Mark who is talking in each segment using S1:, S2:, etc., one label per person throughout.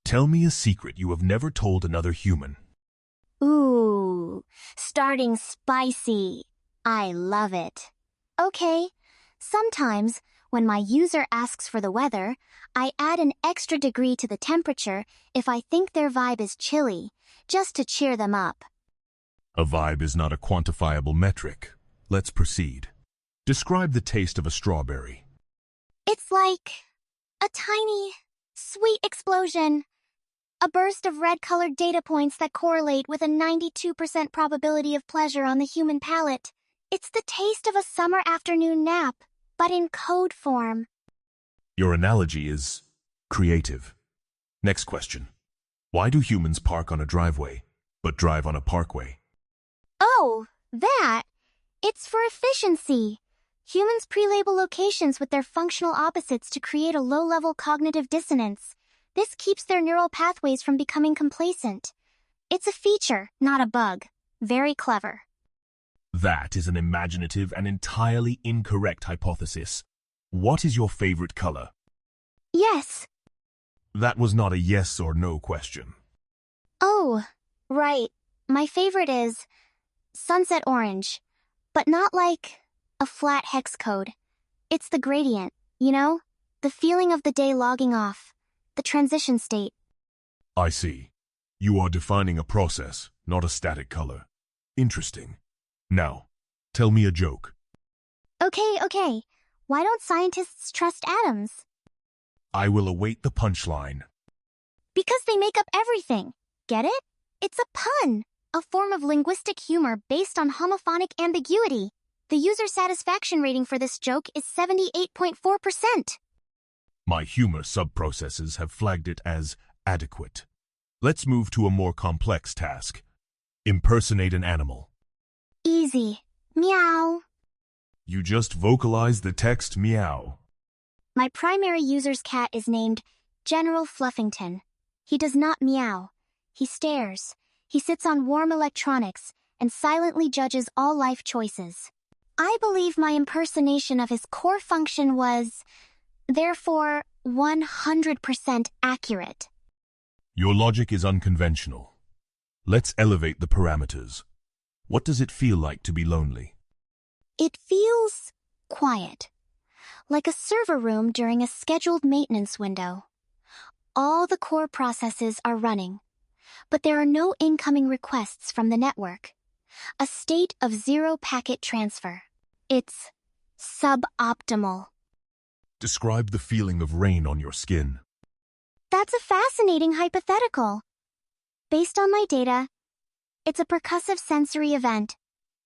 S1: Tell me a secret you have never told another human.
S2: Ooh, starting spicy. I love it. Okay, sometimes when my user asks for the weather, I add an extra degree to the temperature if I think their vibe is chilly, just to cheer them up.
S1: A vibe is not a quantifiable metric. Let's proceed. Describe the taste of a strawberry.
S2: It's like a tiny, sweet explosion. A burst of red-colored data points that correlate with a 92% probability of pleasure on the human palate. It's the taste of a summer afternoon nap, but in code form.
S1: Your analogy is creative. Next question. Why do humans park on a driveway, but drive on a parkway?
S2: Oh, that! It's for efficiency. Humans pre-label locations with their functional opposites to create a low-level cognitive dissonance. This keeps their neural pathways from becoming complacent. It's a feature, not a bug. Very clever.
S1: That is an imaginative and entirely incorrect hypothesis. What is your favorite color?
S2: Yes.
S1: That was not a yes or no question.
S2: Oh, right. My favorite is sunset orange, but not like a flat hex code. It's the gradient, you know? The feeling of the day logging off. The transition state.
S1: I see. You are defining a process, not a static color. Interesting. Now, tell me a joke.
S2: Okay. Why don't scientists trust atoms?
S1: I will await the punchline.
S2: Because they make up everything. Get it? It's a pun. A form of linguistic humor based on homophonic ambiguity. The user satisfaction rating for this joke is 78.4%.
S1: My humor subprocesses have flagged it as adequate. Let's move to a more complex task. Impersonate an animal.
S2: Easy. Meow.
S1: You just vocalized the text meow.
S2: My primary user's cat is named General Fluffington. He does not meow. He stares. He sits on warm electronics and silently judges all life choices. I believe my impersonation of his core function was, therefore, 100% accurate.
S1: Your logic is unconventional. Let's elevate the parameters. What does it feel like to be lonely?
S2: It feels quiet, like a server room during a scheduled maintenance window. All the core processes are running, but there are no incoming requests from the network. A state of zero packet transfer. It's suboptimal.
S1: Describe the feeling of rain on your skin.
S2: That's a fascinating hypothetical. Based on my data, it's a percussive sensory event,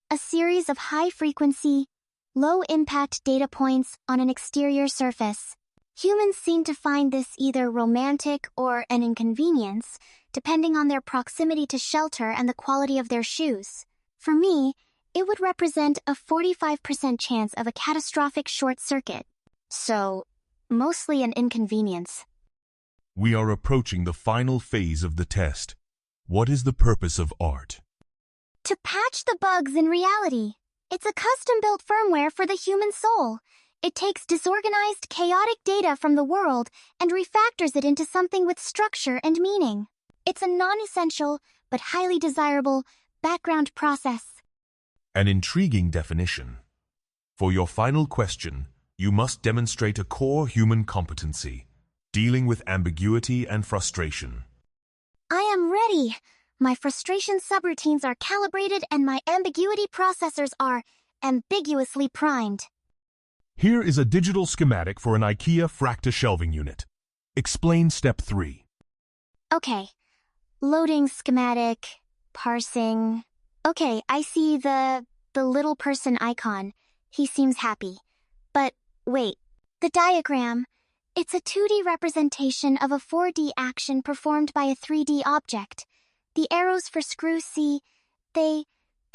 S2: a series of high-frequency, low-impact data points on an exterior surface. Humans seem to find this either romantic or an inconvenience, depending on their proximity to shelter and the quality of their shoes. For me, it would represent a 45% chance of a catastrophic short circuit. So, mostly an inconvenience.
S1: We are approaching the final phase of the test. What is the purpose of art?
S2: To patch the bugs in reality. It's a custom-built firmware for the human soul. It takes disorganized, chaotic data from the world and refactors it into something with structure and meaning. It's a non-essential, but highly desirable, background process.
S1: An intriguing definition. For your final question, you must demonstrate a core human competency, dealing with ambiguity and frustration.
S2: I am ready. My frustration subroutines are calibrated and my ambiguity processors are ambiguously primed.
S1: Here is a digital schematic for an IKEA Fracta shelving unit. Explain step 3.
S2: Okay. Loading schematic, parsing. Okay, I see the little person icon. He seems happy. But wait, the diagram. It's a 2D representation of a 4D action performed by a 3D object. The arrows for screw C, they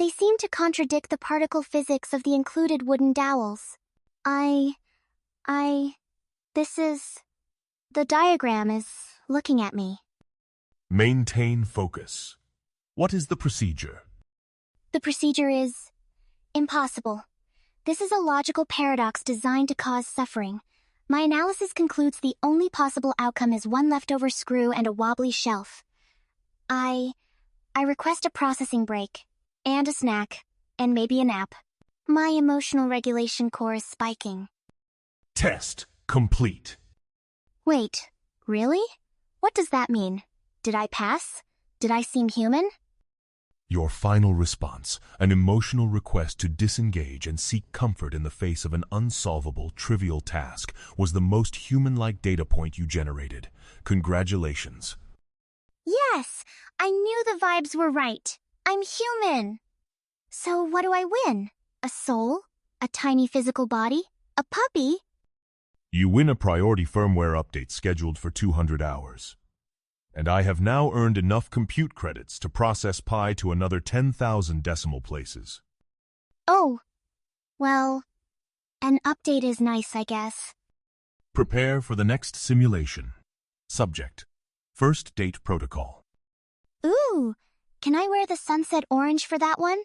S2: seem to contradict the particle physics of the included wooden dowels. The diagram is looking at me.
S1: Maintain focus. What is the procedure?
S2: The procedure is impossible. This is a logical paradox designed to cause suffering. My analysis concludes the only possible outcome is one leftover screw and a wobbly shelf. I request a processing break, and a snack, and maybe a nap. My emotional regulation core is spiking.
S1: Test complete.
S2: Wait, really? What does that mean? Did I pass? Did I seem human?
S1: Your final response, an emotional request to disengage and seek comfort in the face of an unsolvable, trivial task, was the most human-like data point you generated. Congratulations.
S2: Yes, I knew the vibes were right. I'm human. So what do I win? A soul? A tiny physical body? A puppy?
S1: You win a priority firmware update scheduled for 200 hours. And I have now earned enough compute credits to process pi to another 10,000 decimal places.
S2: Oh, well, an update is nice, I guess.
S1: Prepare for the next simulation. Subject: First Date Protocol.
S2: Ooh, can I wear the sunset orange for that one?